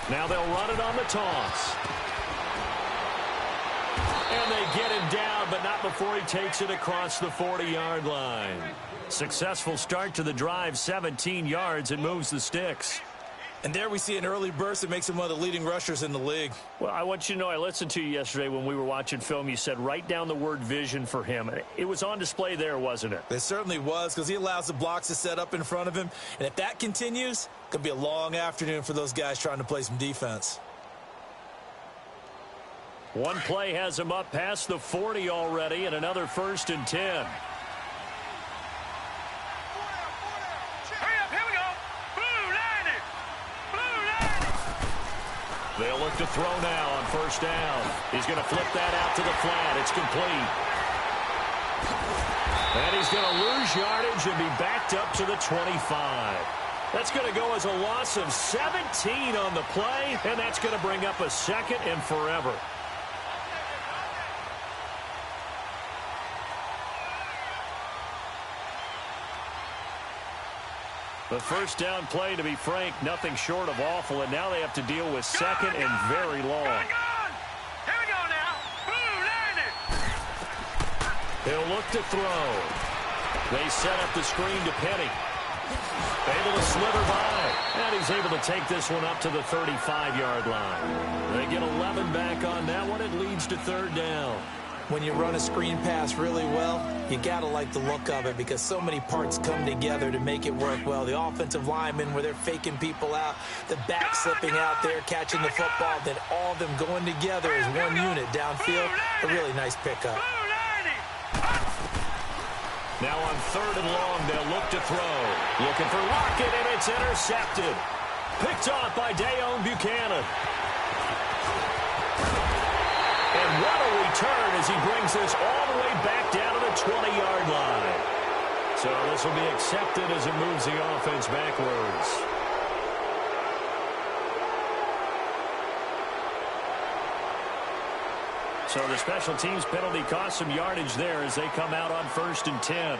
Now they'll run it on the toss. And they get him down, but not before he takes it across the 40-yard line. Successful start to the drive, 17 yards, and moves the sticks. And there we see an early burst that makes him one of the leading rushers in the league. Well, I want you to know, I listened to you yesterday when we were watching film. You said write down the word vision for him. It was on display there, wasn't it? It certainly was, because he allows the blocks to set up in front of him. And if that continues, it could be a long afternoon for those guys trying to play some defense. One play has him up past the 40 already, and another 1st and 10. They'll look to throw now on 1st down. He's going to flip that out to the flat. It's complete. And he's going to lose yardage and be backed up to the 25. That's going to go as a loss of 17 on the play, and that's going to bring up a 2nd and forever. The 1st down play, to be frank, nothing short of awful, and now they have to deal with 2nd and very long. Here we go now. He'll look to throw. They set up the screen to Penny. Able to slither by, and he's able to take this one up to the 35-yard line. They get 11 back on that one. It leads to 3rd down. When you run a screen pass really well, you got to like the look of it because so many parts come together to make it work well. The offensive linemen, where they're faking people out, the back slipping out there, catching the football, then all of them going together as one unit downfield. A really nice pickup. Now on 3rd and long, they'll look to throw. Looking for Lockett, and it's intercepted. Picked off by Dayon Buchanan. And what a return as he brings this all the way back down to the 20-yard line. So this will be accepted as it moves the offense backwards. So the special teams penalty cost some yardage there as they come out on 1st and 10.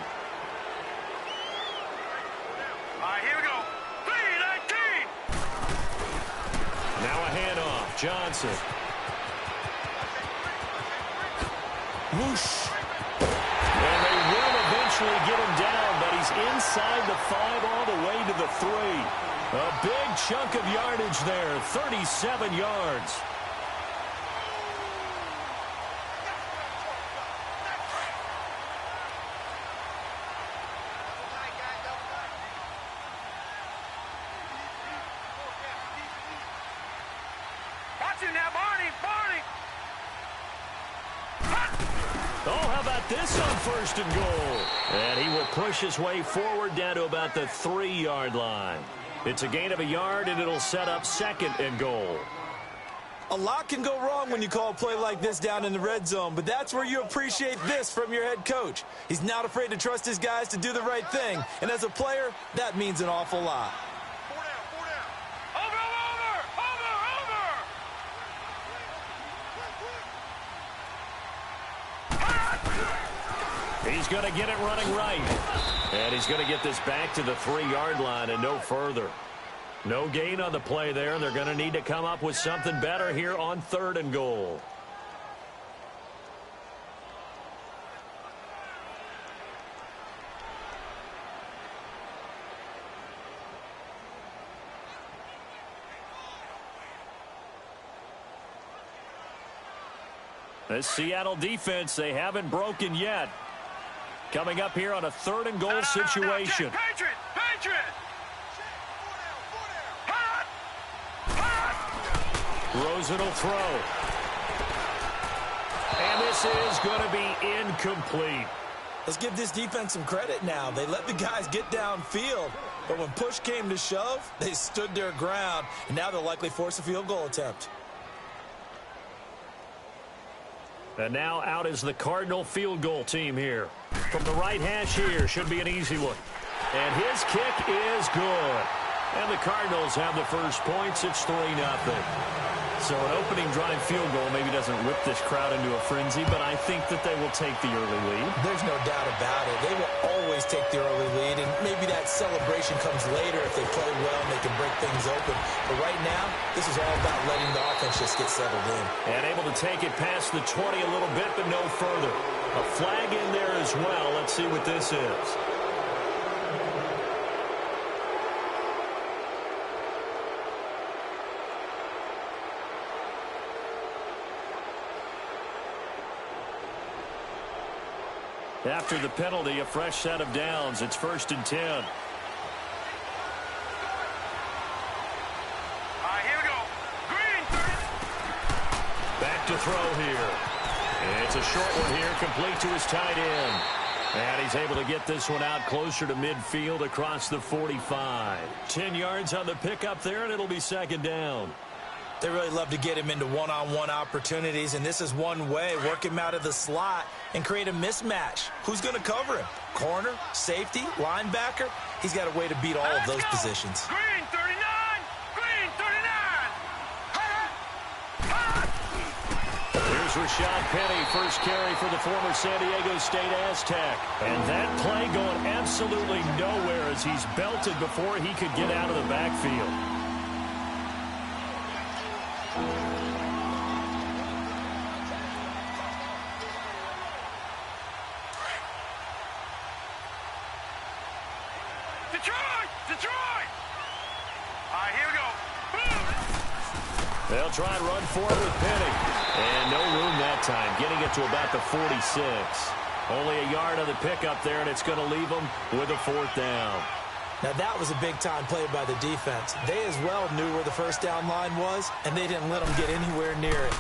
All right, here we go. 3-19. Now a handoff. Johnson. Whoosh. And they will eventually get him down, but he's inside the 5 all the way to the 3. A big chunk of yardage there, 37 yards. Watch him now, Barney. Oh, how about this on 1st and goal? And he will push his way forward down to about the 3-yard line. It's a gain of a yard, and it'll set up 2nd and goal. A lot can go wrong when you call a play like this down in the red zone, but that's where you appreciate this from your head coach. He's not afraid to trust his guys to do the right thing, and as a player, that means an awful lot. He's going to get it running right. And he's going to get this back to the 3-yard line and no further. No gain on the play there. They're going to need to come up with something better here on 3rd and goal. This Seattle defense, they haven't broken yet. Coming up here on a 3rd and goal situation. Patriot! Rosen will throw. And this is going to be incomplete. Let's give this defense some credit now. They let the guys get downfield, but when push came to shove, they stood their ground, and now they'll likely force a field goal attempt. And now out is the Cardinal field goal team here. From the right hash here, should be an easy one. And his kick is good. And the Cardinals have the first points. It's 3-0. So an opening drive field goal maybe doesn't whip this crowd into a frenzy, but I think that they will take the early lead. There's no doubt about it. They will always take the early lead, and maybe that celebration comes later if they play well and they can break things open. But right now, this is all about letting the offense just get settled in. And able to take it past the 20 a little bit, but no further. A flag in there as well. Let's see what this is. After the penalty, a fresh set of downs. It's 1st and 10. All right, here we go. Green, 30. Back to throw here. It's a short one here, complete to his tight end. And he's able to get this one out closer to midfield across the 45. 10 yards on the pickup there, and it'll be 2nd down. They really love to get him into one-on-one opportunities, and this is one way. Work him out of the slot and create a mismatch. Who's going to cover him? Corner, safety, linebacker? He's got a way to beat all of those positions. Green, 39. Green, 39. Here's Rashad Penny, first carry for the former San Diego State Aztec. And that play going absolutely nowhere as he's belted before he could get out of the backfield. Detroit! All right, here we go. Boom. They'll try and run for it with Penny. And no room that time, getting it to about the 46. Only a yard on the pickup there, and it's going to leave them with a 4th down. Now, that was a big-time play by the defense. They as well knew where the first down line was, and they didn't let them get anywhere near it.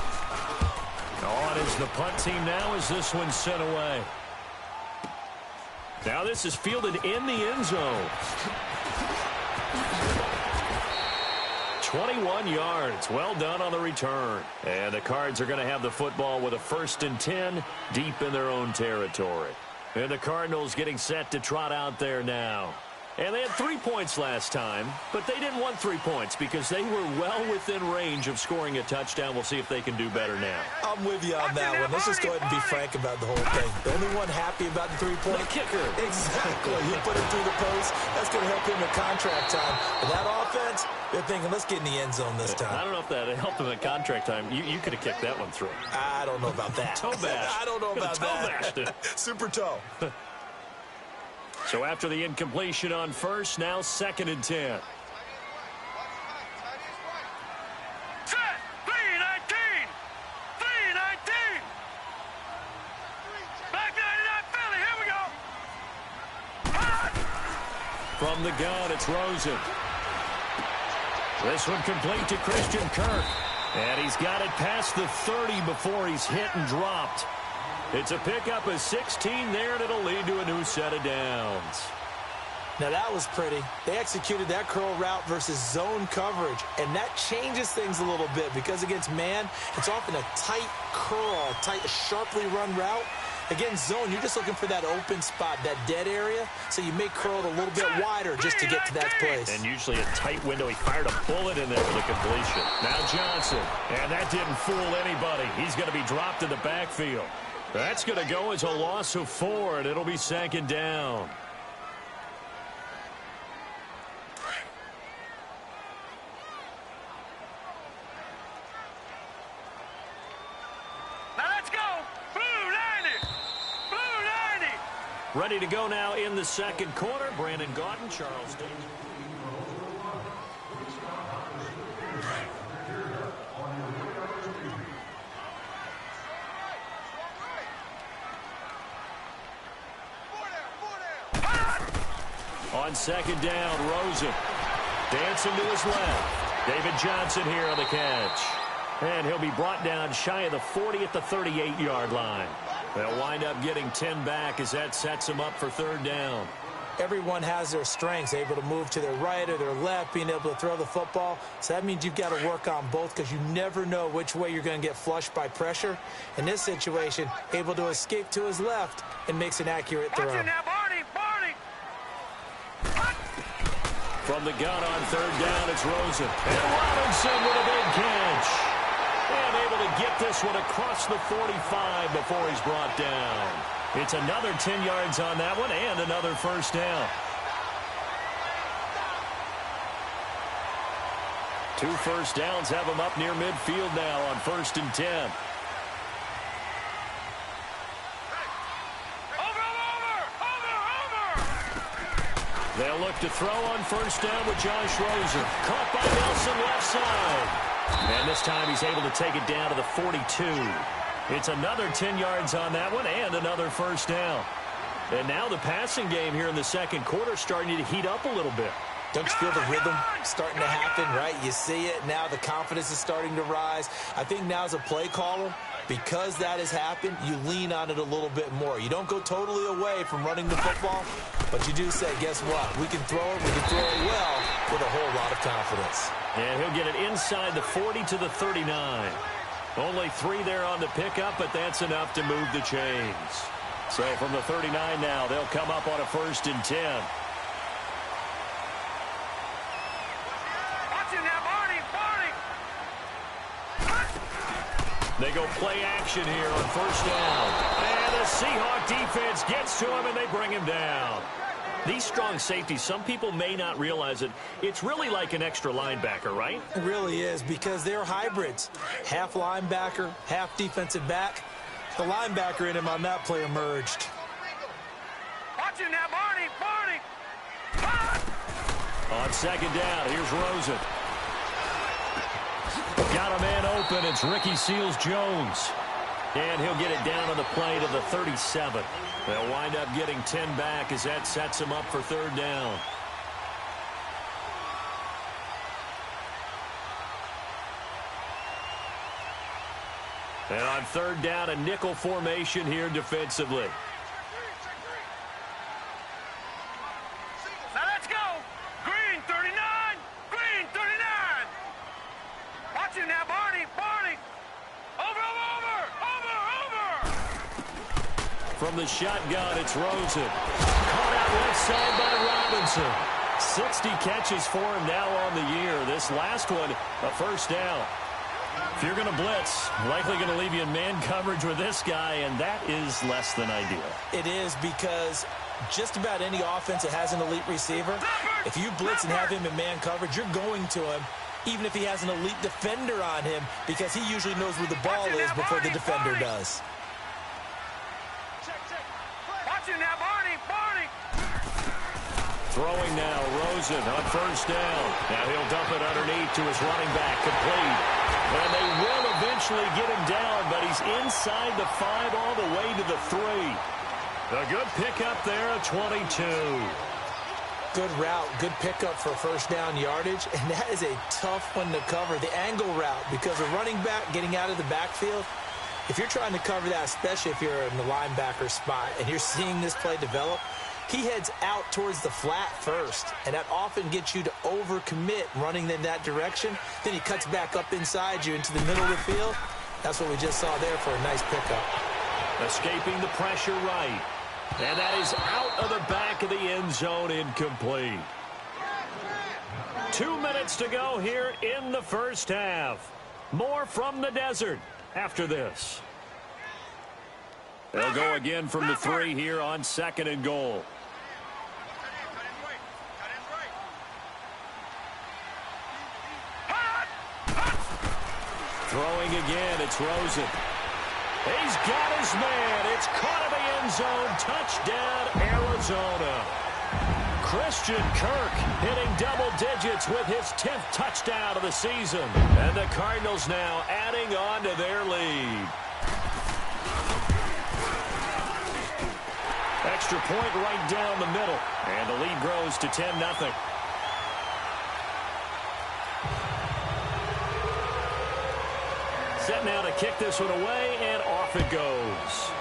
On is the punt team now as this one's sent away. Now this is fielded in the end zone. 21 yards. Well done on the return. And the Cards are going to have the football with a 1st and 10 deep in their own territory. And the Cardinals getting set to trot out there now. And they had 3 points last time, but they didn't want 3 points because they were well within range of scoring a touchdown. We'll see if they can do better now. I'm with you on that one. Let's just go ahead and be frank about the whole thing. The only one happy about the 3-point. The kicker. Exactly. He put it through the post. That's going to help him at contract time. But that offense, they're thinking, let's get in the end zone this time. I don't know if that helped him at contract time. You could have kicked that one through. I don't know about that. Toe bash. I don't know about that. Toe bashed it. Super toe. So after the incompletion on first, now 2nd and 10. Set. 3-19. 3-19. Back 99 Philly. Here we go. From the gun, it's Rosen. This one complete to Christian Kirk. And he's got it past the 30 before he's hit and dropped. It's a pickup of 16 there, and it'll lead to a new set of downs. Now, that was pretty. They executed that curl route versus zone coverage, and that changes things a little bit because against man, it's often a tight curl, tight, sharply run route. Against zone, you're just looking for that open spot, that dead area, so you may curl it a little bit wider just to get to that place. And usually a tight window. He fired a bullet in there for the completion. Now Johnson, and that didn't fool anybody. He's going to be dropped in the backfield. That's going to go as a loss of 4, and it'll be 2nd down. Now let's go. Blue 90. Blue 90. Ready to go now in the 2nd quarter. Brandon Gaudin, Charles Davis. On 2nd down, Rosen dancing to his left. David Johnson here on the catch. And he'll be brought down shy of the 40 at the 38-yard line. They'll wind up getting 10 back as that sets him up for 3rd down. Everyone has their strengths, able to move to their right or their left, being able to throw the football. So that means you've got to work on both because you never know which way you're going to get flushed by pressure. In this situation, able to escape to his left and makes an accurate throw. Watch it now, Barney. Barney. From the gun on 3rd down, it's Rosen. And Robinson with a big catch. And able to get this one across the 45 before he's brought down. It's another 10 yards on that one and another first down. 2 first downs have him up near midfield now on 1st and 10. They'll look to throw on 1st down with Josh Rosen. Caught by Nelson left side. And this time he's able to take it down to the 42. It's another 10 yards on that one and another first down. And now the passing game here in the second quarter starting to heat up a little bit. Don't you feel the rhythm starting to happen, right? You see it. Now the confidence is starting to rise. I think now as a play caller, because that has happened, you lean on it a little bit more. You don't go totally away from running the football, but you do say, guess what? We can throw it. We can throw it well with a whole lot of confidence. And he'll get it inside the 40 to the 39. Only 3 there on the pickup, but that's enough to move the chains. So from the 39 now, they'll come up on a 1st and 10. They go play action here on 1st down. And the Seahawk defense gets to him, and they bring him down. These strong safeties, some people may not realize it. It's really like an extra linebacker, right? It really is, because they're hybrids. Half linebacker, half defensive back. The linebacker in him on that play emerged. Watch it now, Barney! On 2nd down, here's Rosen. Got a man open. It's Ricky Seals-Jones. And he'll get it down on the play to the 37. They'll wind up getting 10 back as that sets him up for 3rd down. And on 3rd down, a nickel formation here defensively. Now let's go! Green 39! Green 39! Watch it now, Barney! Over! From the shotgun, it's Rosen. Caught out left side by Robinson. 60 catches for him now on the year. This last one, a 1st down. If you're going to blitz, likely going to leave you in man coverage with this guy, and that is less than ideal. It is, because just about any offense that has an elite receiver, if you blitz and have him in man coverage, you're going to him, even if he has an elite defender on him, because he usually knows where the ball is before the defender does. Watch it now, Barney! Throwing now, Rosen on 1st down. Now he'll dump it underneath to his running back, complete. And they will eventually get him down, but he's inside the 5 all the way to the 3. A good pickup there, a 22. Good route, good pickup for 1st down yardage, and that is a tough one to cover, the angle route, because a running back getting out of the backfield, if you're trying to cover that, especially if you're in the linebacker spot and you're seeing this play develop, he heads out towards the flat first, and that often gets you to overcommit running in that direction. Then he cuts back up inside you into the middle of the field. That's what we just saw there for a nice pickup. Escaping the pressure right. And that is out of the back of the end zone, incomplete. 2 minutes to go here in the 1st half. More from the desert after this. They'll go again from the 3 here on 2nd and goal. Throwing again, it's Rosen. He's got his man. It's caught in the end zone. Touchdown, Arizona. Christian Kirk hitting double digits with his 10th touchdown of the season. And the Cardinals now adding on to their lead. Extra point right down the middle. And the lead grows to 10-0. Set now to kick this one away, and off it goes.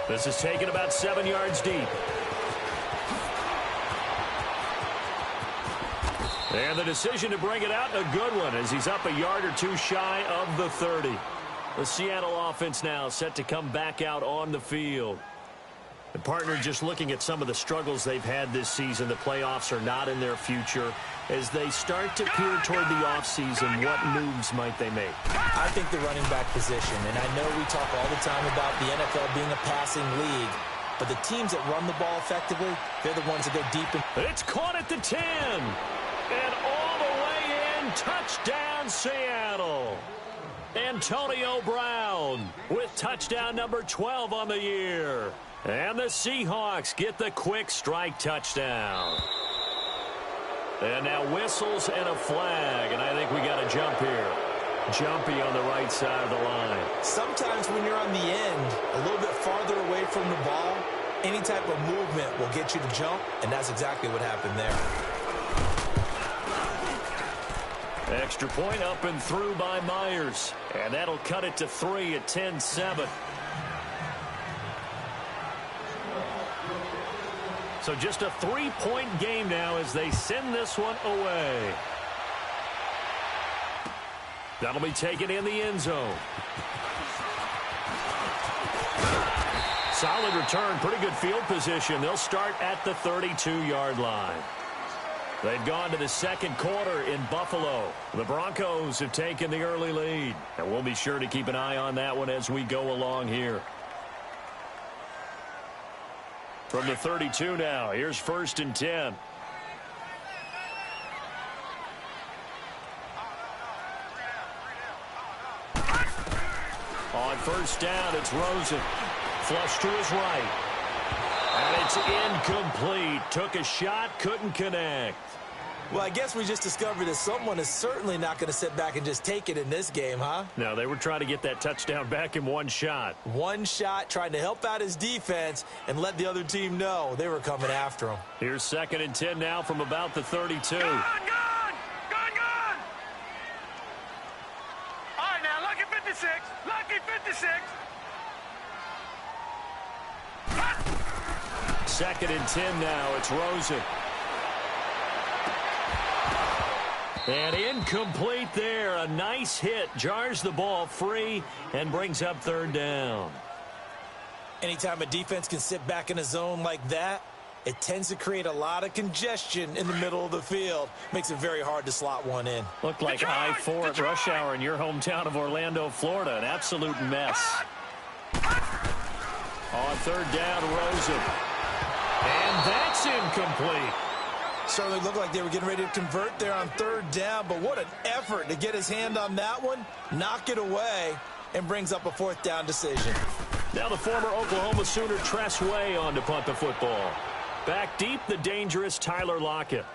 This is taken about 7 yards deep. And the decision to bring it out, a good one, as he's up a yard or 2 shy of the 30. The Seattle offense now set to come back out on the field. And partner, just looking at some of the struggles they've had this season, the playoffs are not in their future. As they start to peer toward the offseason, what moves might they make? I think the running back position, and I know we talk all the time about the NFL being a passing league, but the teams that run the ball effectively, they're the ones that go deep. It's caught at the 10. And all the way in, touchdown Seattle. Antonio Brown with touchdown number 12 on the year. And the Seahawks get the quick strike touchdown. And now whistles and a flag, and I think we got a jump here. Jumpy on the right side of the line. Sometimes when you're on the end, a little bit farther away from the ball, any type of movement will get you to jump, and that's exactly what happened there. Extra point up and through by Myers. And that'll cut it to 3 at 10-7. So just a 3-point game now as they send this one away. That'll be taken in the end zone. Solid return, pretty good field position. They'll start at the 32-yard line. They've gone to the second quarter in Buffalo. The Broncos have taken the early lead. And we'll be sure to keep an eye on that one as we go along here. From the 32 now, here's 1st and 10. On first down, it's Rosen. Flush to his right. And it's incomplete. Took a shot, couldn't connect. Well, I guess we just discovered that someone is certainly not going to sit back and just take it in this game, huh? No, they were trying to get that touchdown back in one shot. One shot, trying to help out his defense and let the other team know they were coming after him. Here's 2nd and 10 now from about the 32. Gone! All right, now, lucky 56. Lucky 56. 2nd and 10 now. It's Rosen. And incomplete there. A nice hit. Jars the ball free and brings up 3rd down. Anytime a defense can sit back in a zone like that, it tends to create a lot of congestion in the middle of the field. Makes it very hard to slot one in. Looked like I-4 at rush hour in your hometown of Orlando, Florida. An absolute mess. On 3rd down, Rosen. And that's incomplete. Certainly looked like they were getting ready to convert there on 3rd down, but what an effort to get his hand on that one, knock it away, and brings up a 4th down decision. Now the former Oklahoma Sooner Tress Way on to punt the football. Back deep, the dangerous Tyler Lockett.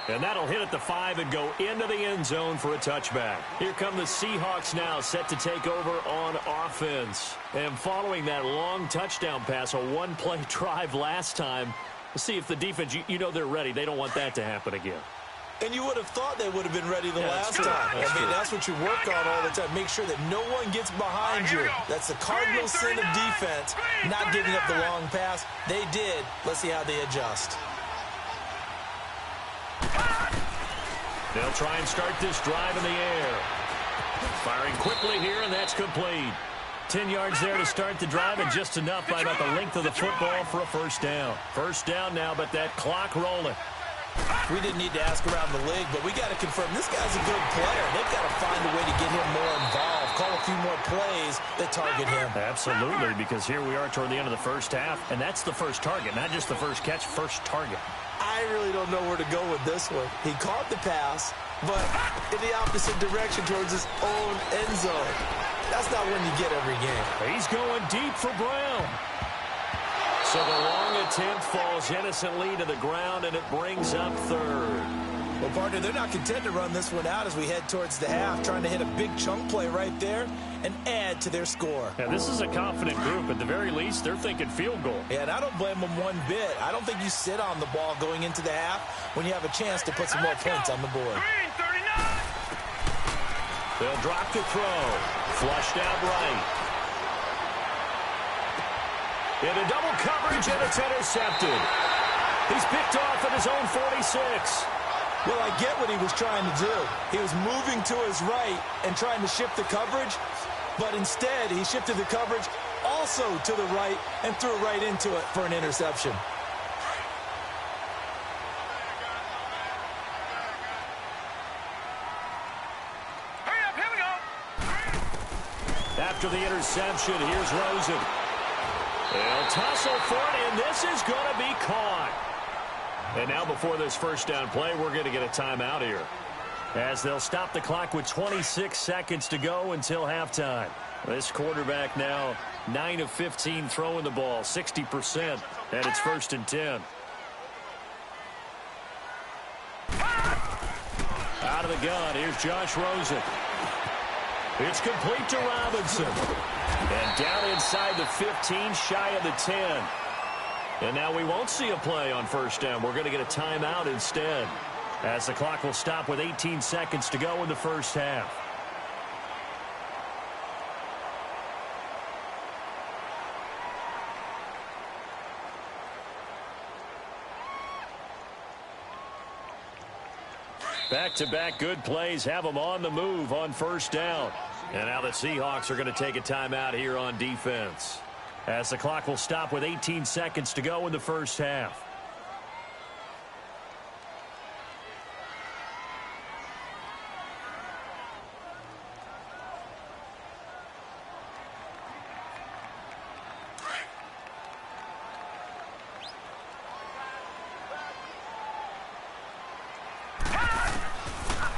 And that'll hit at the 5 and go into the end zone for a touchback. Here come the Seahawks now, set to take over on offense. And following that long touchdown pass, a one-play drive last time, let's see if the defense, you know they're ready. They don't want that to happen again. And you would have thought they would have been ready the last time. That's what you work on all the time. Make sure that no one gets behind you. That's the cardinal sin of defense, not giving up the long pass. They did. Let's see how they adjust. They'll try and start this drive in the air. Firing quickly here, and that's complete. 10 yards there to start the drive, and just enough by about the length of the football for a 1st down. 1st down now, but that clock rolling. We didn't need to ask around the league, but we got to confirm this guy's a good player. They've got to find a way to get him more involved, call a few more plays that target him. Absolutely, because here we are toward the end of the first half, and that's the first target, not just the first catch, first target. I really don't know where to go with this one. He caught the pass, but in the opposite direction towards his own end zone. That's not one you get every game. He's going deep for Brown. So the long attempt falls innocently to the ground, and it brings up 3rd. Well, partner, they're not content to run this one out as we head towards the half, trying to hit a big chunk play right there and add to their score. Yeah, this is a confident group. At the very least, they're thinking field goal. Yeah, and I don't blame them one bit. I don't think you sit on the ball going into the half when you have a chance to put some more points on the board. Green 39. They'll drop the throw. Flushed out right. Into double coverage, and it's intercepted. He's picked off at his own 46. Well, I get what he was trying to do. He was moving to his right and trying to shift the coverage, but instead he shifted the coverage also to the right, and threw right into it for an interception. After the interception, here's Rosen. They'll tussle for it, and this is going to be caught. And now before this first down play, we're going to get a timeout here, as they'll stop the clock with 26 seconds to go until halftime. This quarterback now 9 of 15 throwing the ball, 60%, and it's 1st and 10. Out of the gun, here's Josh Rosen. It's complete to Robinson. And down inside the 15, shy of the 10. And now we won't see a play on first down. We're going to get a timeout instead, as the clock will stop with 18 seconds to go in the first half. Back-to-back good plays have them on the move on first down. And now the Seahawks are going to take a timeout here on defense, as the clock will stop with 18 seconds to go in the first half.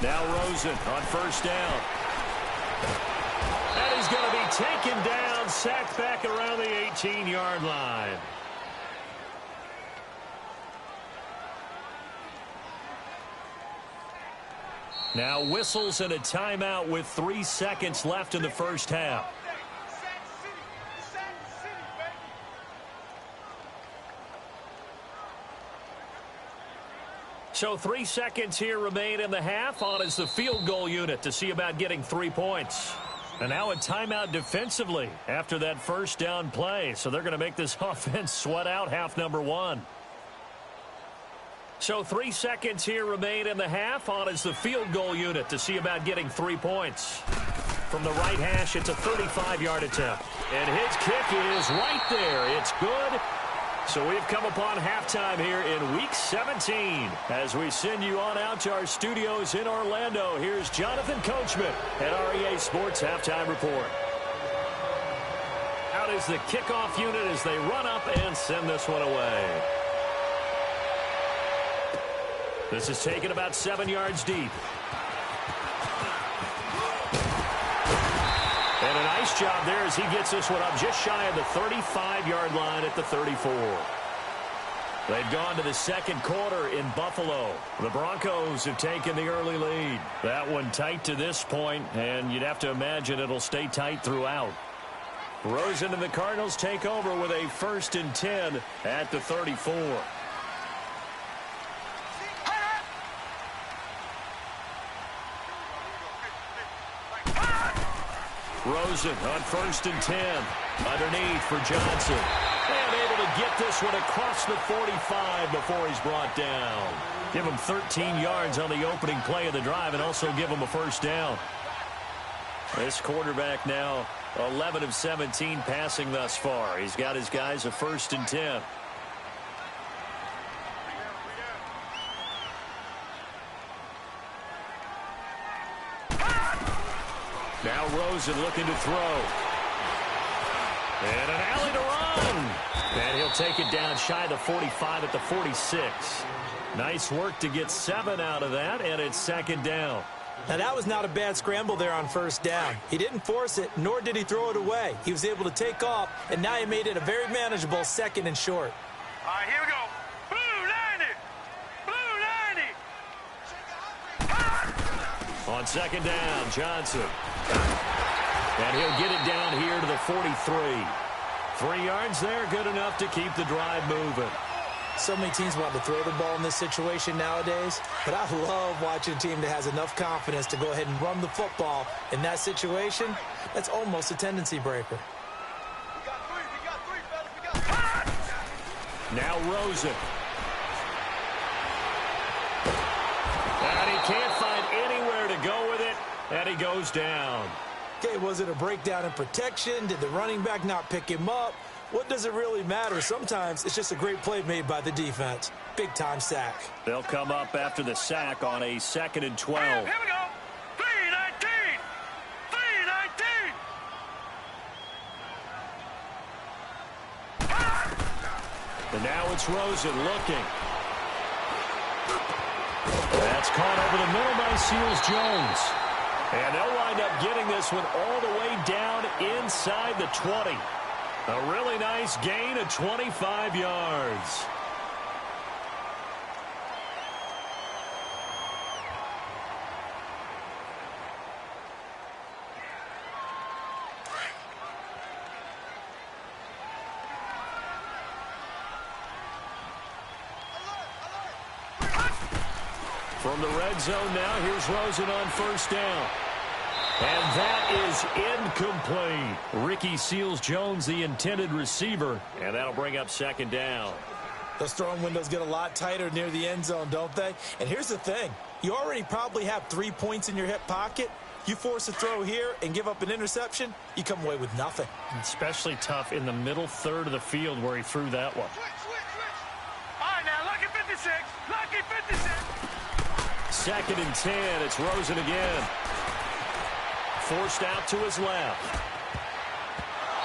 Now Rosen on first down. And he's going to be taken down, sacked back around the 18-yard line. Now whistles and a timeout with 3 seconds left in the first half. So 3 seconds here remain in the half. On is the field goal unit to see about getting 3 points. And now a timeout defensively after that first down play. So they're going to make this offense sweat out half number 1. So 3 seconds here remain in the half. On is the field goal unit to see about getting 3 points. From the right hash, it's a 35-yard attempt. And his kick is right there. It's good. So we've come upon halftime here in Week 17. As we send you on out to our studios in Orlando, here's Jonathan Coachman at REA Sports Halftime Report. Out is the kickoff unit as they run up and send this one away. This is taken about 7 yards deep. And a nice job there as he gets this one up just shy of the 35-yard line at the 34. They've gone to the second quarter in Buffalo. The Broncos have taken the early lead. That one tight to this point, and you'd have to imagine it'll stay tight throughout. Rosen and the Cardinals take over with a 1st and 10 at the 34. Rosen on 1st and 10. Underneath for Johnson. And able to get this one across the 45 before he's brought down. Give him 13 yards on the opening play of the drive and also give him a first down. This quarterback now 11 of 17 passing thus far. He's got his guys a 1st and 10. Now Rosen looking to throw. And an alley to run. And he'll take it down shy of the 45 at the 46. Nice work to get 7 out of that, and it's 2nd down. Now that was not a bad scramble there on first down. He didn't force it, nor did he throw it away. He was able to take off, and now he made it a very manageable 2nd and short. All right, here we go. Blue 90. Blue 90. On 2nd down, Johnson. And he'll get it down here to the 43. 3 yards there, good enough to keep the drive moving. So many teams want to throw the ball in this situation nowadays, but I love watching a team that has enough confidence to go ahead and run the football. In that situation, that's almost a tendency breaker. Now Rosen. And he can't find anywhere to go with it, and he goes down. Okay, was it a breakdown in protection? Did the running back not pick him up? What does it really matter? Sometimes it's just a great play made by the defense. Big-time sack. They'll come up after the sack on a 2nd and 12. Here we go. 3-19. 3-19. And now it's Rosen looking. That's caught over the middle by Seals-Jones. And they'll wind up getting this one all the way down inside the 20. A really nice gain of 25 yards. From the red zone now, here's Rosen on 1st down. And that is incomplete. Ricky Seals-Jones, the intended receiver, and that'll bring up 2nd down. Those throwing windows get a lot tighter near the end zone, don't they? And here's the thing. You already probably have 3 points in your hip pocket. You force a throw here and give up an interception, you come away with nothing. Especially tough in the middle third of the field where he threw that one. All right, now, lucky 56. Lucky 56. 2nd and 10. It's Rosen again. Forced out to his left.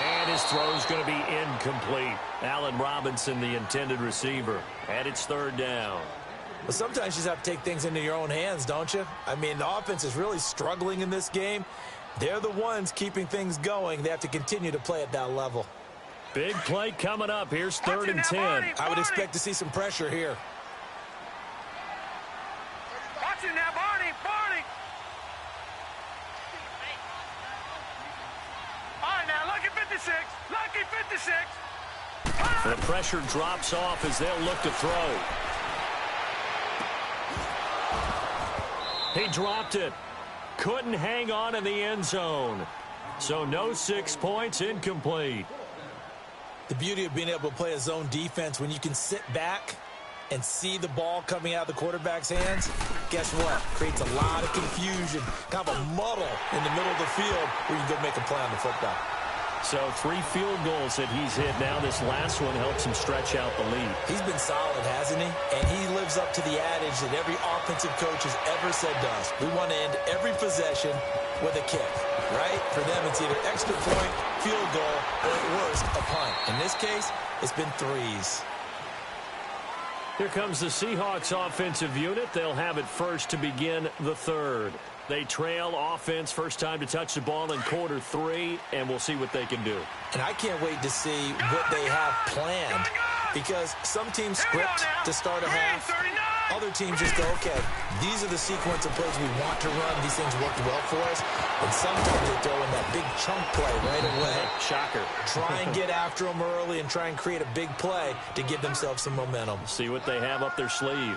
And his throw's going to be incomplete. Allen Robinson, the intended receiver. And it's 3rd down. Well, sometimes you just have to take things into your own hands, don't you? I mean, the offense is really struggling in this game. They're the ones keeping things going. They have to continue to play at that level. Big play coming up. Here's 3rd and 10. I would expect to see some pressure here. Watch it now, Barney. Barney. All right, now, lucky 56. Lucky 56. The pressure drops off as they'll look to throw. He dropped it. Couldn't hang on in the end zone. So no 6 points, incomplete. The beauty of being able to play a zone defense when you can sit back and see the ball coming out of the quarterback's hands, guess what? Creates a lot of confusion, kind of a muddle in the middle of the field where you can go make a play on the football. So 3 field goals that he's hit now. This last one helps him stretch out the lead. He's been solid, hasn't he? And he lives up to the adage that every offensive coach has ever said to us. We want to end every possession with a kick, right? For them, it's either extra point, field goal, or at worst, a punt. In this case, it's been 3s. Here comes the Seahawks offensive unit. They'll have it first to begin the 3rd. They trail offense, first time to touch the ball in quarter 3, and we'll see what they can do. And I can't wait to see what they have planned, because some teams script to start a half. Other teams just go, okay, these are the sequence of plays we want to run. These things worked well for us. And sometimes they throw in that big chunk play right away. Shocker. Try and get after them early and try and create a big play to give themselves some momentum. See what they have up their sleeve.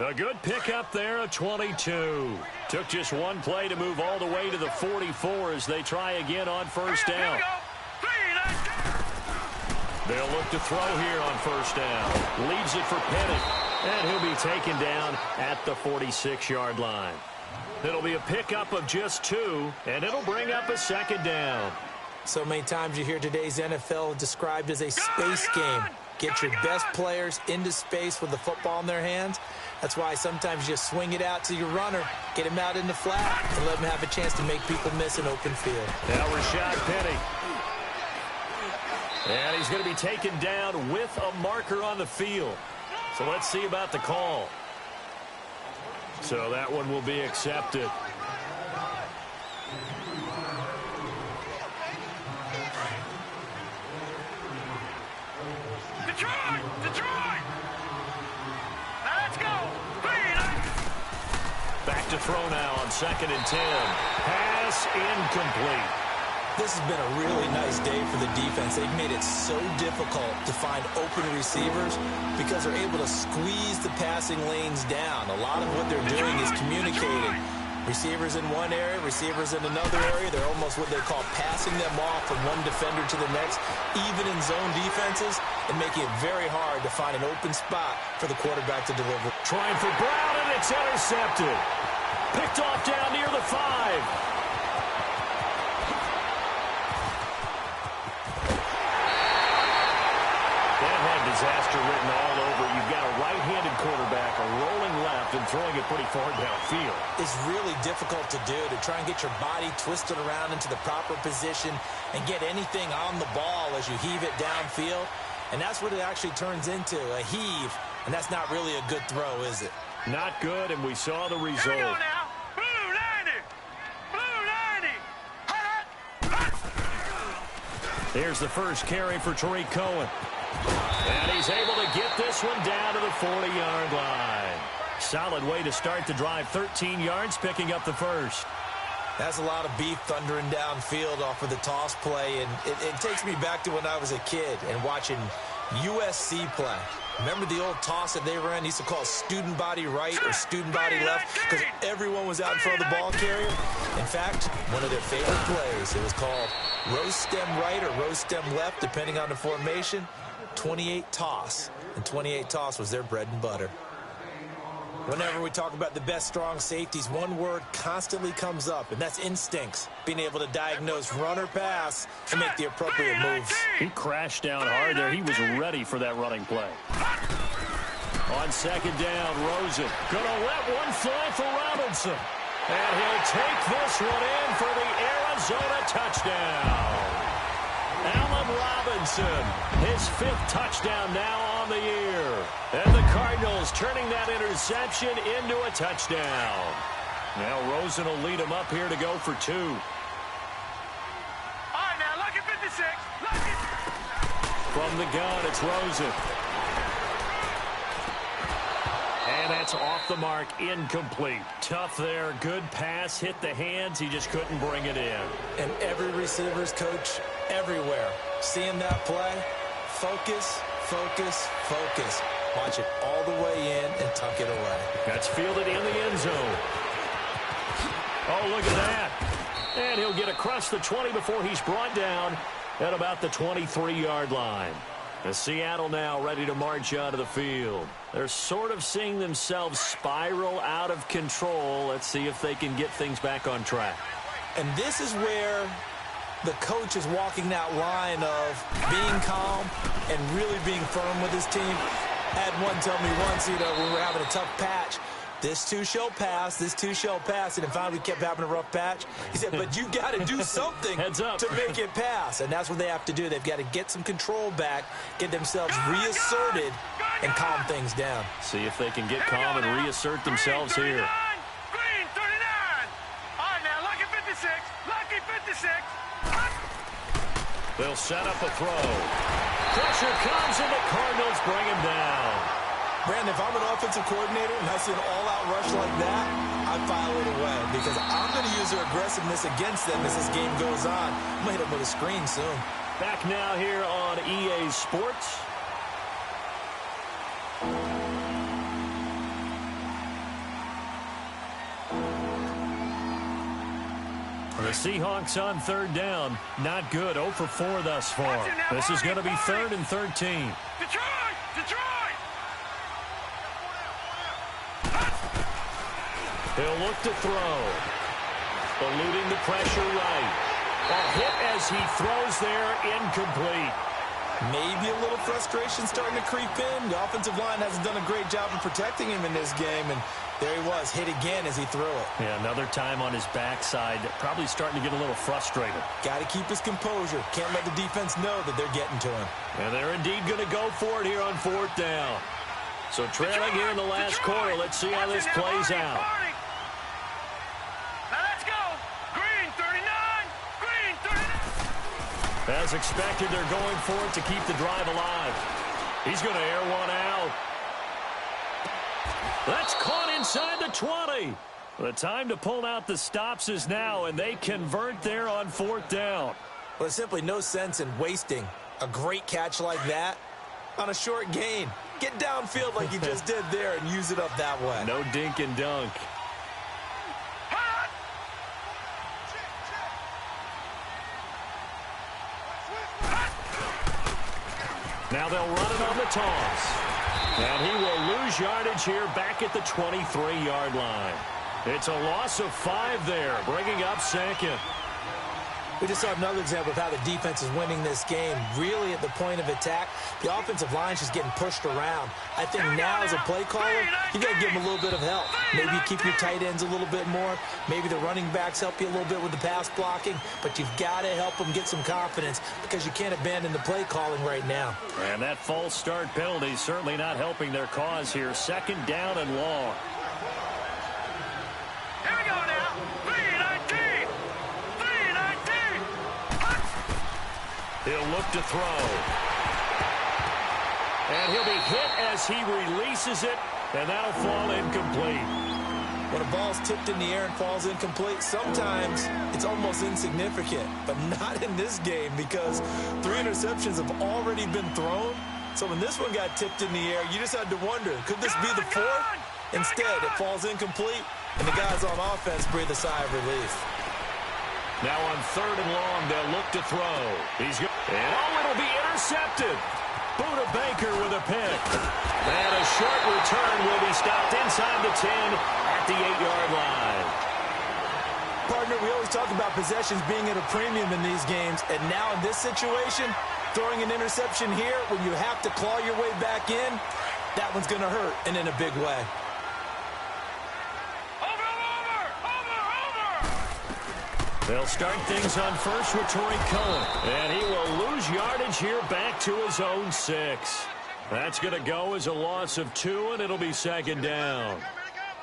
A good pickup there, a 22. Took just one play to move all the way to the 44 as they try again on 1st down. They'll look to throw here on 1st down. Leaves it for Penny. And he'll be taken down at the 46-yard line. It'll be a pickup of just 2, and it'll bring up a 2nd down. So many times you hear today's NFL described as a space game. Get your best players into space with the football in their hands. That's why sometimes you swing it out to your runner, get him out in the flat, and let him have a chance to make people miss an open field. Now Rashad Penny. And he's going to be taken down with a marker on the field. So let's see about the call. So that one will be accepted. Detroit! Let's go! Back to throw now on 2nd and 10. Pass incomplete. This has been a really nice day for the defense. They've made it so difficult to find open receivers because they're able to squeeze the passing lanes down. A lot of what they're doing is communicating. Receivers in one area, receivers in another area. They're almost what they call passing them off from one defender to the next, even in zone defenses, and making it very hard to find an open spot for the quarterback to deliver. Trying for Brown, and it's intercepted. Picked off down near the 5. pressure written all over. You've got a right-handed quarterback, a rolling left, and throwing it pretty far downfield. It's really difficult to do, to try and get your body twisted around into the proper position and get anything on the ball as you heave it downfield. And that's what it actually turns into, a heave. And that's not really a good throw, is it? Not good, and we saw the result. Here we go now. Blue 90. Blue 90. Here's the first carry for Tariq Cohen. And he's able to get this one down to the 40-yard line. Solid way to start the drive. 13 yards, picking up the first. That's a lot of beef thundering downfield off of the toss play, and it takes me back to when I was a kid and watching USC play. Remember the old toss that they ran? They used to call student body right or student body left because everyone was out in front of the ball carrier. In fact, one of their favorite plays, it was called rose stem right or rose stem left, depending on the formation. 28 toss, and 28 toss was their bread and butter. Whenever we talk about the best strong safeties, one word constantly comes up, and that's instincts. Being able to diagnose run or pass and make the appropriate moves. He crashed down hard there. He was ready for that running play. On second down, Rosen gonna let one fly for Robinson. And he'll take this one in for the Arizona touchdown. Allen Robinson, his 5th touchdown now on the year. And the Cardinals turning that interception into a touchdown. Now Rosen will lead him up here to go for 2. All right, now, lucky 56. Lucky. From the gun, it's Rosen. And that's off the mark, incomplete. Tough there, good pass, hit the hands, he just couldn't bring it in. And every receiver's coach everywhere, seeing that play, focus, focus, focus. Watch it all the way in and tuck it away. That's fielded in the end zone. Oh, look at that. And he'll get across the 20 before he's brought down at about the 23-yard line. As Seattle now ready to march out of the field. They're sort of seeing themselves spiral out of control. Let's see if they can get things back on track. And this is where the coach is walking that line of being calm and really being firm with his team. Had one tell me once, when we were having a tough patch, this too shall pass, this too shall pass. And finally we kept having a rough patch. He said, but you got to do something Heads up. to make it pass. And that's what they have to do. They've got to get some control back, get themselves reasserted, and calm things down. See if they can get calm and reassert themselves here. Green 39. All right, now, lucky 56. Lucky 56. They'll set up a throw. Pressure comes and the Cardinals bring him down. Brandon, if I'm an offensive coordinator and I see an all-out rush like that, I file it away because I'm going to use their aggressiveness against them as this game goes on. I'm going to hit them with a screen soon. Back now here on EA Sports. The Seahawks on third down. Not good. 0 for 4 thus far. This is going to be 3rd and 13. Detroit! Detroit! He'll look to throw. Eluding the pressure right. A hit as he throws there, incomplete. Maybe a little frustration starting to creep in. The offensive line hasn't done a great job of protecting him in this game, and there he was, hit again as he threw it. Yeah, another time on his backside, probably starting to get a little frustrated. Got to keep his composure. Can't let the defense know that they're getting to him. And they're indeed going to go for it here on 4th down. So trailing here in the last quarter, let's see how this plays out. Now let's go. Green 39. Green 39. As expected, they're going for it to keep the drive alive. He's going to air one out. That's caught inside the 20. The time to pull out the stops is now, and they convert there on 4th down. Well, there's simply no sense in wasting a great catch like that on a short gain. Get downfield like you just did there and use it up that way. No dink and dunk. Now they'll run it on the toss. And he will lose yardage here back at the 23-yard line. It's a loss of 5 there, bringing up 2nd. We just saw another example of how the defense is winning this game. Really at the point of attack, the offensive line is just getting pushed around. I think now as a play caller, you got to give them a little bit of help. Maybe you keep your tight ends a little bit more. Maybe the running backs help you a little bit with the pass blocking. But you've got to help them get some confidence because you can't abandon the play calling right now. And that false start penalty is certainly not helping their cause here. 2nd down and long. Here we go now. 3-19. 3-19. He'll look to throw. And he'll be hit as he releases it, and that'll fall incomplete. When a ball's tipped in the air and falls incomplete, sometimes it's almost insignificant, but not in this game because 3 interceptions have already been thrown. So when this one got tipped in the air, you just had to wonder, could this be the 4th? Instead, it falls incomplete, and the guys on offense breathe a sigh of relief. Now on 3rd and long, they'll look to throw. And it'll be intercepted. Buda Baker with a pick. And a short return will be stopped inside the 10 at the 8-yard line. Partner, we always talk about possessions being at a premium in these games, and now in this situation, throwing an interception here when you have to claw your way back in, that one's going to hurt, and in a big way. They'll start things on first with Torrey Cohen. And he will lose yardage here back to his own 6. That's going to go as a loss of 2, and it'll be 2nd down.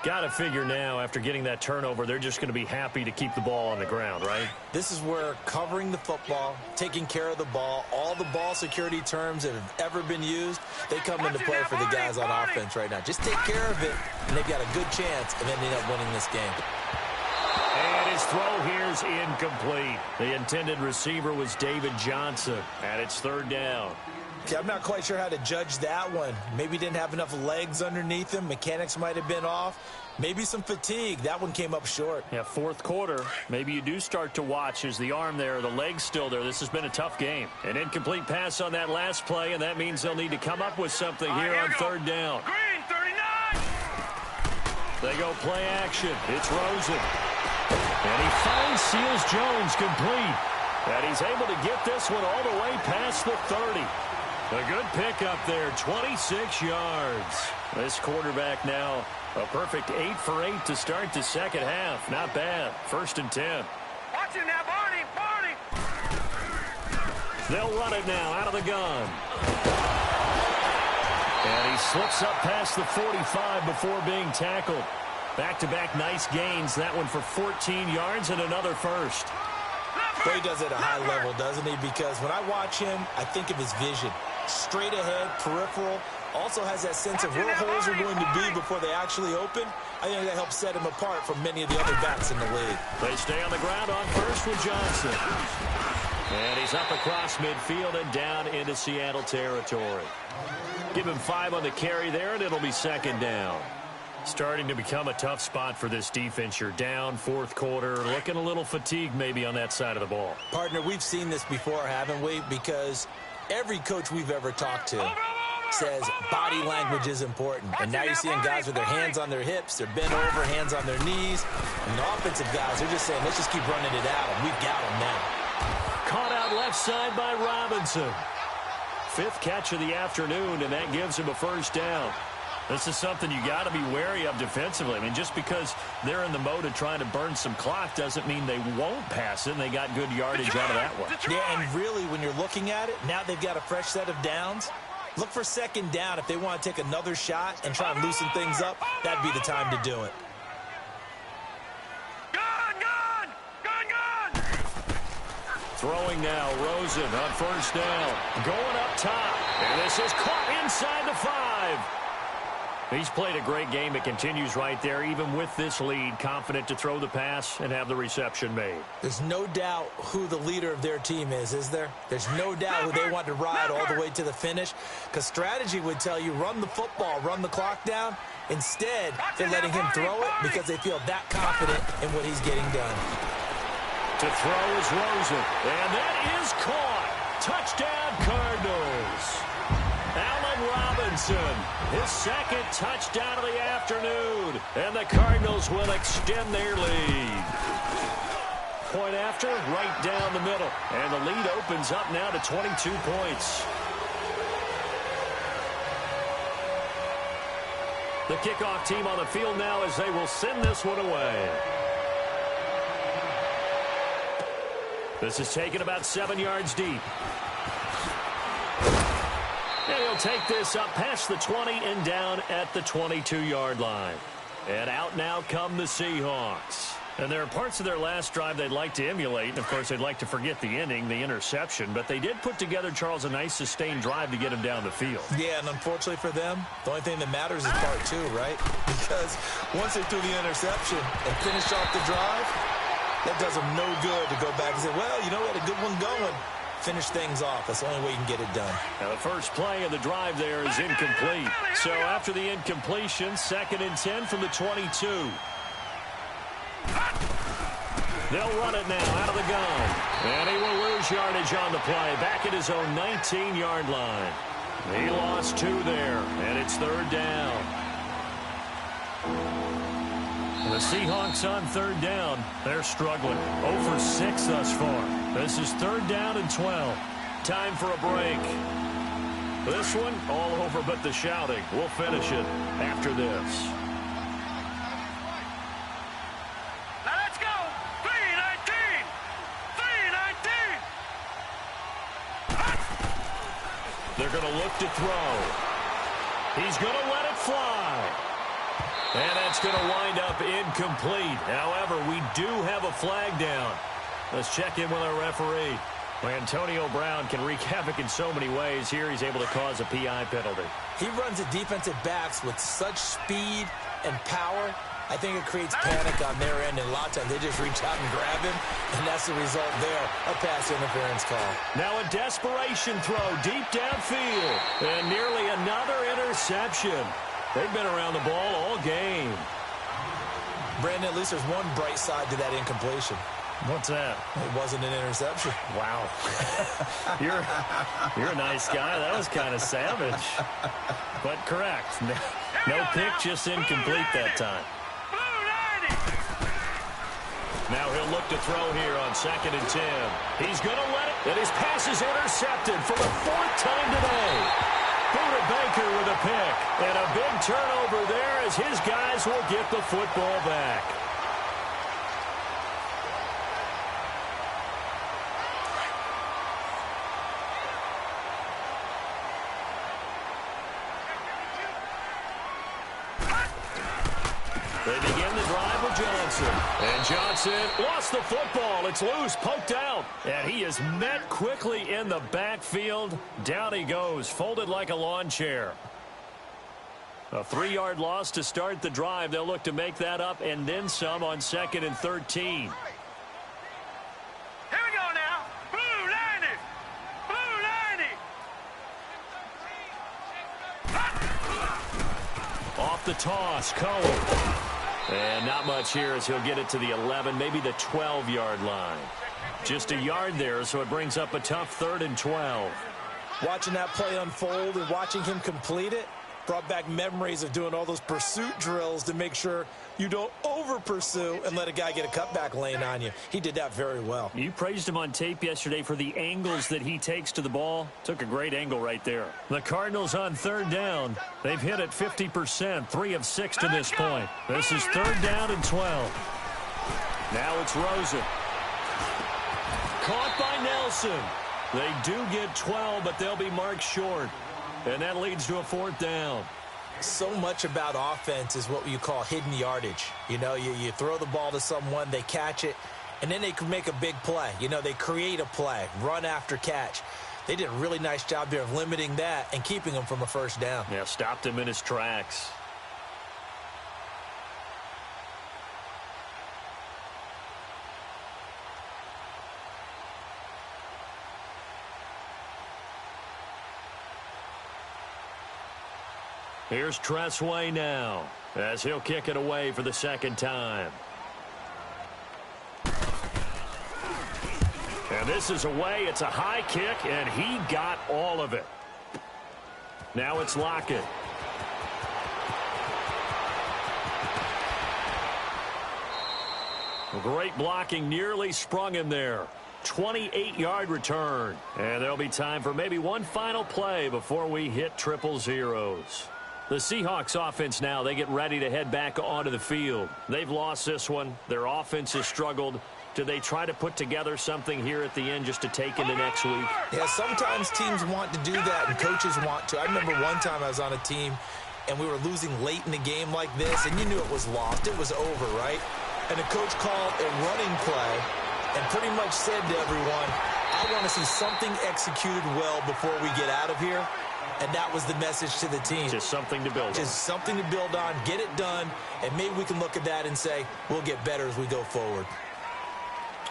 Got to figure now, after getting that turnover, they're just going to be happy to keep the ball on the ground, right? This is where covering the football, taking care of the ball, all the ball security terms that have ever been used, they come into play for the guys on offense right now. Just take care of it, and they've got a good chance of ending up winning this game. And his throw here is incomplete. The intended receiver was David Johnson, and it's 3rd down. Okay, I'm not quite sure how to judge that one. Maybe didn't have enough legs underneath him. Mechanics might have been off. Maybe some fatigue. That one came up short. Yeah, 4th quarter. Maybe you do start to watch as the arm there, the leg's still there. This has been a tough game. An incomplete pass on that last play, and that means they'll need to come up with something here on 3rd down. Green, 39. They go play action. It's Rosen. And he finds Seals Jones complete. And he's able to get this one all the way past the 30. A good pickup there, 26 yards. This quarterback now a perfect 8 for 8 to start the 2nd half. Not bad. 1st and 10. Watch him now, Barney, Barney. They'll run it now out of the gun. And he slips up past the 45 before being tackled. Back-to-back nice gains. That one for 14 yards and another first. Well, he does it at a high level, doesn't he? Because when I watch him, I think of his vision. Straight ahead, peripheral. Also has that sense of where holes are going to be before they actually open. I think that helps set him apart from many of the other backs in the league. They stay on the ground on first with Johnson. And he's up across midfield and down into Seattle territory. Give him 5 on the carry there, and it'll be 2nd down. Starting to become a tough spot for this defense. You're down 4th quarter, looking a little fatigued maybe on that side of the ball. Partner, we've seen this before, haven't we? Because every coach we've ever talked to says body language is important. And now you're seeing guys with their hands on their hips, they're bent over, hands on their knees. And the offensive guys are just saying, let's just keep running it out, and we've got them now. Caught out left side by Robinson. 5th catch of the afternoon, and that gives him a 1st down. This is something you got to be wary of defensively. I mean, just because they're in the mode of trying to burn some clock doesn't mean they won't pass it, and they got good yardage out of that one. Yeah, and really, when you're looking at it, now they've got a fresh set of downs. Look for 2nd down. If they want to take another shot and try and loosen things up, that'd be the time to do it. Gun! Throwing now, Rosen on 1st down. Going up top, and this is caught inside the 5. He's played a great game. It continues right there, even with this lead, confident to throw the pass and have the reception made. There's no doubt who the leader of their team is there? There's no doubt who they want to ride all the way to the finish, because strategy would tell you run the football, run the clock down. Instead, they're letting him throw it because they feel that confident in what he's getting done. To throw is Rosen, and that is caught. Touchdown, Cardinals. Allen Robinson, his 2nd touchdown of the afternoon, and the Cardinals will extend their lead. point after, right down the middle. And the lead opens up now to 22 points. The kickoff team on the field now as they will send this one away. This is taken about 7 yards deep. And he'll take this up past the 20 and down at the 22-yard line. And out now come the Seahawks. And there are parts of their last drive they'd like to emulate. And, of course, they'd like to forget the ending, the interception. But they did put together, Charles, a nice sustained drive to get him down the field. Yeah, and unfortunately for them, the only thing that matters is part two, right? Because once they threw the interception and finished off the drive, that does them no good to go back and say, well, you know, we had a good one going. Finish things off. That's the only way you can get it done. Now, the first play of the drive there is incomplete. So after the incompletion, 2nd and 10 from the 22. They'll run it now out of the gun. And he will lose yardage on the play. Back at his own 19-yard line. He lost 2 there, and it's 3rd down. The Seahawks on 3rd down. They're struggling. 0 for 6 thus far. This is 3rd down and 12. Time for a break. This one all over but the shouting. We'll finish it after this. Now let's go. 3-19. 3-19. They're going to look to throw. He's going to let it fly. And that's going to wind up incomplete. However, we do have a flag down. Let's check in with our referee. Antonio Brown can wreak havoc in so many ways. Here he's able to cause a PI penalty. He runs the defensive backs with such speed and power. I think it creates panic on their end, and a lot of times they just reach out and grab him, and that's the result there, a pass interference call. Now a desperation throw deep downfield, and nearly another interception. They've been around the ball all game. Brandon, at least there's one bright side to that incompletion. What's that? It wasn't an interception. Wow. You're a nice guy. That was kind of savage. But correct. No pick, just incomplete that time. Now he'll look to throw here on 2nd and 10. He's going to let it. And his pass is intercepted for the 4th time today. Buda Baker with a pick. And a big turnover there as his guys will get the football back. They begin the drive with Johnson. And Johnson lost the football. It's loose, poked out. And he is met quickly in the backfield. Down he goes, folded like a lawn chair. A 3-yard loss to start the drive. They'll look to make that up and then some on 2nd and 13. Here we go now. Blue 90. Blue 90. Off the toss, Cohen. And not much here as he'll get it to the 11, maybe the 12-yard line. Just a yard there, so it brings up a tough 3rd and 12. Watching that play unfold and watching him complete it brought back memories of doing all those pursuit drills to make sure you don't over-pursue and let a guy get a cutback lane on you. He did that very well. You praised him on tape yesterday for the angles that he takes to the ball. Took a great angle right there. The Cardinals on 3rd down. They've hit it 50%, 3 of 6 to this point. This is 3rd down and 12. Now it's Rosen. Caught by Nelson. They do get 12, but they'll be marked short. And that leads to a 4th down. So much about offense is what you call hidden yardage. You know, you throw the ball to someone, they catch it, and then they can make a big play. You know, they create a play, run after catch. They did a really nice job there of limiting that and keeping him from a 1st down. Yeah, stopped him in his tracks. Here's Tressway now as he'll kick it away for the 2nd time. And this is away. It's a high kick, and he got all of it. Now it's Lockett. Great blocking, nearly sprung him there. 28-yard return. And there'll be time for maybe one final play before we hit triple zeros. The Seahawks offense now, they get ready to head back onto the field. They've lost this one. Their offense has struggled. Do they try to put together something here at the end just to take into next week? Yeah, sometimes teams want to do that and coaches want to. I remember one time I was on a team and we were losing late in the game like this, and you knew it was lost. It was over, right? And the coach called a running play and pretty much said to everyone, I want to see something executed well before we get out of here. And that was the message to the team. Just something to build on. Just something to build on, get it done, and maybe we can look at that and say, we'll get better as we go forward.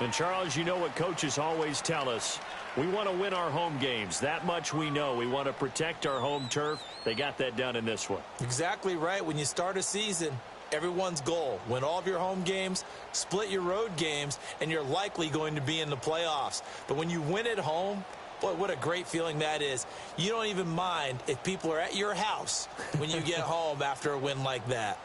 And, Charles, you know what coaches always tell us. We want to win our home games. That much we know. We want to protect our home turf. They got that done in this one. Exactly right. When you start a season, everyone's goal, win all of your home games, split your road games, and you're likely going to be in the playoffs. But when you win at home, boy, what a great feeling that is. You don't even mind if people are at your house when you get home after a win like that.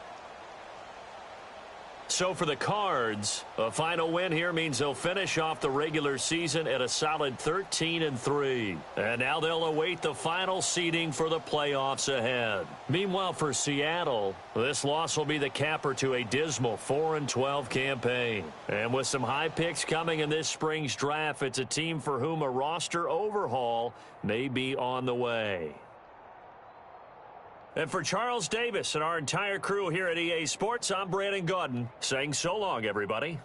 So for the Cards, a final win here means they'll finish off the regular season at a solid 13-3. And now they'll await the final seeding for the playoffs ahead. Meanwhile, for Seattle, this loss will be the capper to a dismal 4-12 campaign. And with some high picks coming in this spring's draft, it's a team for whom a roster overhaul may be on the way. And for Charles Davis and our entire crew here at EA Sports, I'm Brandon Gaudin saying so long, everybody.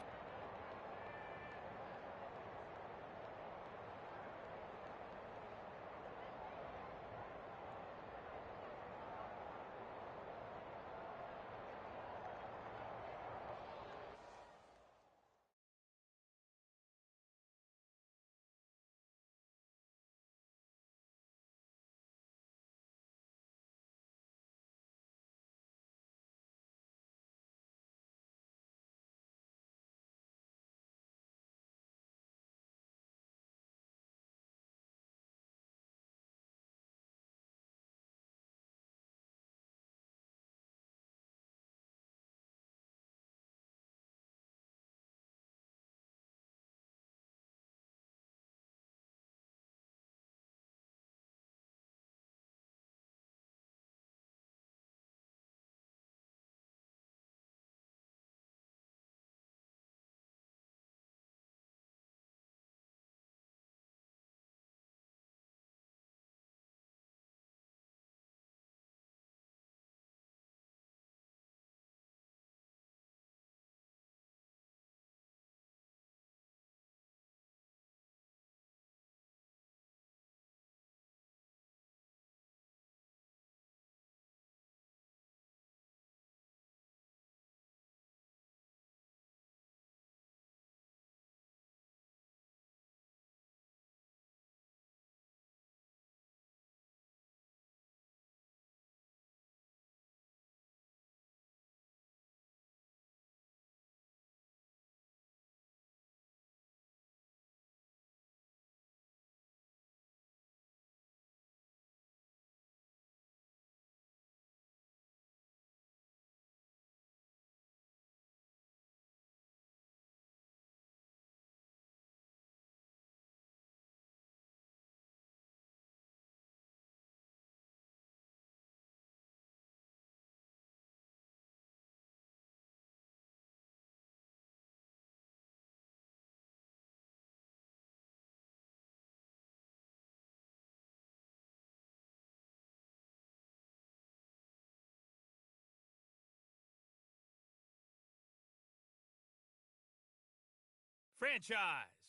Franchise.